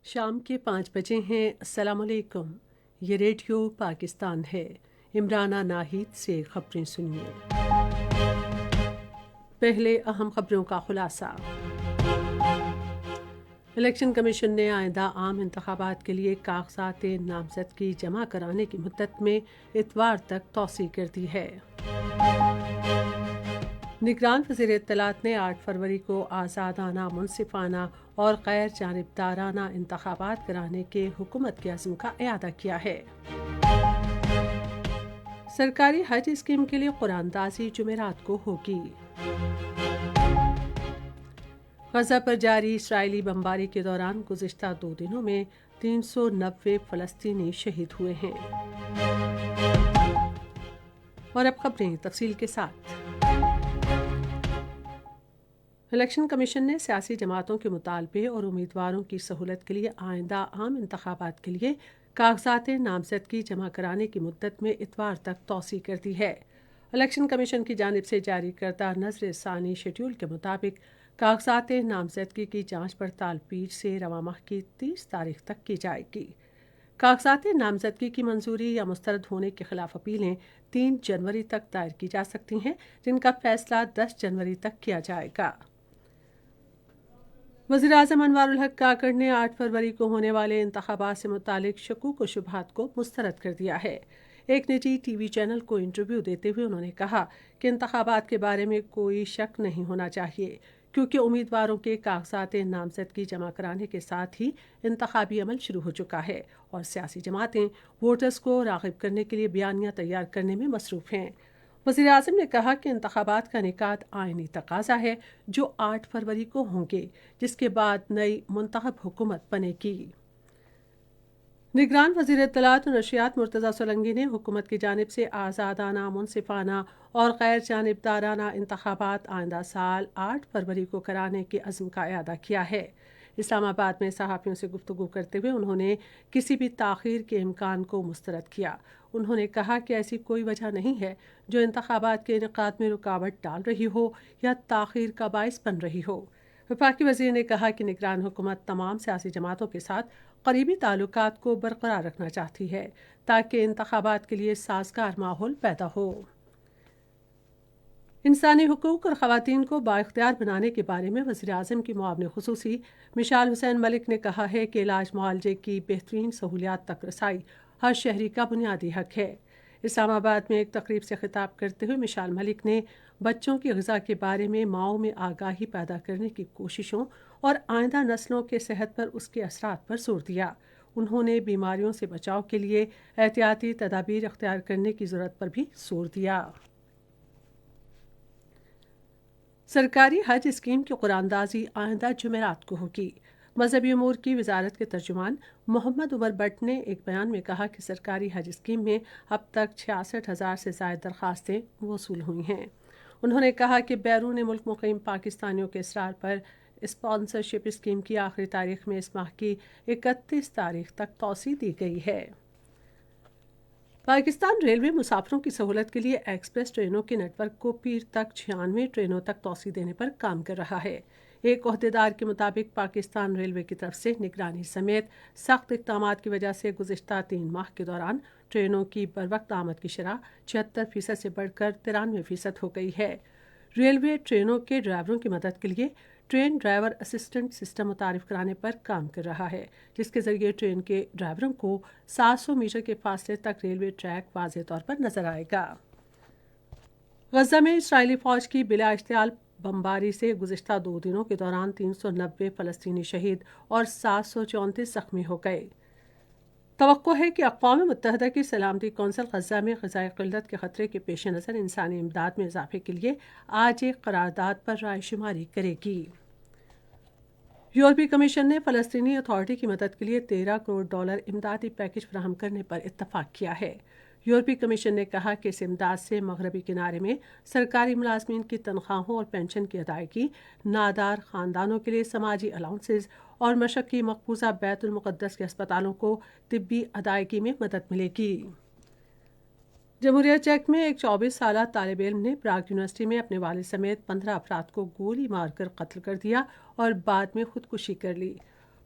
شام کے 5 بجے ہیں۔ السلام علیکم، یہ ریڈیو پاکستان ہے۔ عمرانہ ناہید سے خبریں سنیے۔ پہلے اہم خبروں کا خلاصہ۔ الیکشن کمیشن نے آئندہ عام انتخابات کے لیے کاغذات نامزدگی جمع کرانے کی مدت میں اتوار تک توسیع کر دی ہے۔ نگران وزیر اطلاعات نے 8 فروری کو آزادانہ، منصفانہ اور غیر جانبدارانہ انتخابات کرانے کے حکومت کے عزم کا اعادہ کیا ہے۔ سرکاری حج اسکیم کے لیے قرآن دازی جمعرات کو ہوگی۔ غزہ پر جاری اسرائیلی بمباری کے دوران گزشتہ 2 دنوں میں 390 فلسطینی شہید ہوئے ہیں۔ اور اب خبریں تفصیل کے ساتھ۔ الیکشن کمیشن نے سیاسی جماعتوں کے مطالبے اور امیدواروں کی سہولت کے لیے آئندہ عام انتخابات کے لیے کاغذات نامزدگی جمع کرانے کی مدت میں اتوار تک توسیع کر دی ہے۔ الیکشن کمیشن کی جانب سے جاری کردہ نظر ثانی شیڈول کے مطابق کاغذات نامزدگی کی جانچ پڑتال 20 سے رواں ماہ کی 30 تاریخ تک کی جائے گی۔ کاغذات نامزدگی کی منظوری یا مسترد ہونے کے خلاف اپیلیں 3 جنوری تک دائر کی جا سکتی ہیں، جن کا فیصلہ 10 جنوری تک کیا جائے گا۔ وزیراعظم انوار الحق کاکڑ نے 8 فروری کو ہونے والے انتخابات سے متعلق شکوک و شبہات کو مسترد کر دیا ہے۔ ایک نجی ٹی وی چینل کو انٹرویو دیتے ہوئے انہوں نے کہا کہ انتخابات کے بارے میں کوئی شک نہیں ہونا چاہیے، کیونکہ امیدواروں کے کاغذات نامزدگی جمع کرانے کے ساتھ ہی انتخابی عمل شروع ہو چکا ہے اور سیاسی جماعتیں ووٹرز کو راغب کرنے کے لیے بیانیہ تیار کرنے میں مصروف ہیں۔ وزیراعظم نے کہا کہ انتخابات کا انعقاد آئینی تقاضا ہے جو 8 فروری کو ہوں گے، جس کے بعد نئی منتخب حکومت بنے گی۔ نگران وزیر اطلاعات و نشریات مرتضی سولنگی نے حکومت کی جانب سے آزادانہ، منصفانہ اور غیر جانبدارانہ انتخابات آئندہ سال 8 فروری کو کرانے کے عزم کا اعادہ کیا ہے۔ اسلام آباد میں صحافیوں سے گفتگو کرتے ہوئے انہوں نے کسی بھی تاخیر کے امکان کو مسترد کیا۔ انہوں نے کہا کہ ایسی کوئی وجہ نہیں ہے جو انتخابات کے انعقاد میں رکاوٹ ڈال رہی ہو یا تاخیر کا باعث بن رہی ہو۔ وفاقی وزیر نے کہا کہ نگران حکومت تمام سیاسی جماعتوں کے ساتھ قریبی تعلقات کو برقرار رکھنا چاہتی ہے تاکہ انتخابات کے لیے سازگار ماحول پیدا ہو۔ انسانی حقوق اور خواتین کو بااختیار بنانے کے بارے میں وزیراعظم کی معاون خصوصی مشال حسین ملک نے کہا ہے کہ علاج معالجے کی بہترین سہولیات تک رسائی ہر شہری کا بنیادی حق ہے۔ اسلام آباد میں ایک تقریب سے خطاب کرتے ہوئے مشال ملک نے بچوں کی غذا کے بارے میں ماؤں میں آگاہی پیدا کرنے کی کوششوں اور آئندہ نسلوں کے صحت پر اس کے اثرات پر زور دیا۔ انہوں نے بیماریوں سے بچاؤ کے لیے احتیاطی تدابیر اختیار کرنے کی ضرورت پر بھی زور دیا۔ سرکاری حج اسکیم کی قرآن دازی آئندہ جمعرات کو ہوگی۔ مذہبی امور کی وزارت کے ترجمان محمد عمر بٹ نے ایک بیان میں کہا کہ سرکاری حج اسکیم میں اب تک 66,000 سے زائد درخواستیں موصول ہوئی ہیں۔ انہوں نے کہا کہ بیرون ملک مقیم پاکستانیوں کے اصرار پر اسپانسرشپ اسکیم کی آخری تاریخ میں اس ماہ کی 31 تاریخ تک توسیع دی گئی ہے۔ پاکستان ریلوے مسافروں کی سہولت کے لیے ایکسپریس ٹرینوں کے نیٹ ورک کو پیر تک 96 ٹرینوں تک توسیع دینے پر کام کر رہا ہے۔ ایک عہدیدار کے مطابق پاکستان ریلوے کی طرف سے نگرانی سمیت سخت اقدامات کی وجہ سے گزشتہ 3 ماہ کے دوران ٹرینوں کی بروقت آمد کی شرح 76% سے بڑھ کر 93% ہو گئی ہے۔ ریلوے ٹرینوں کے ڈرائیوروں کی مدد کے لیے ٹرین ڈرائیور اسسٹنٹ سسٹم متعارف کرانے پر کام کر رہا ہے، جس کے ذریعے ٹرین کے ڈرائیوروں کو 700 میٹر کے فاصلے تک ریلوے ٹریک واضح طور پر نظر آئے گا۔ غزہ میں اسرائیلی فوج کی بلا اشتعال بمباری سے گزشتہ 2 دنوں کے دوران 390 فلسطینی شہید اور 734 زخمی ہو گئے۔ توقع ہے کہ اقوام متحدہ کی سلامتی کونسل غزہ میں غذائی قلت کے خطرے کے پیش نظر انسانی امداد میں اضافے کے لیے آج ایک قرارداد پر رائے شماری کرے گی۔ یورپی کمیشن نے فلسطینی اتھارٹی کی مدد کے لیے $13 کروڑ امدادی پیکج فراہم کرنے پر اتفاق کیا ہے۔ یورپی کمیشن نے کہا کہ اس امداد سے مغربی کنارے میں سرکاری ملازمین کی تنخواہوں اور پینشن کی ادائیگی، نادار خاندانوں کے لیے سماجی الاؤنسز اور مشقی مقبوضہ بیت المقدس کے ہسپتالوں کو طبی ادائیگی میں مدد ملے گی۔ جمہوریہ چیک میں ایک 24 سالہ طالب علم نے پراگ یونیورسٹی میں اپنے والد سمیت 15 افراد کو گولی مار کر قتل کر دیا اور بعد میں خودکشی کر لی۔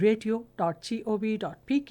radio.gov.pk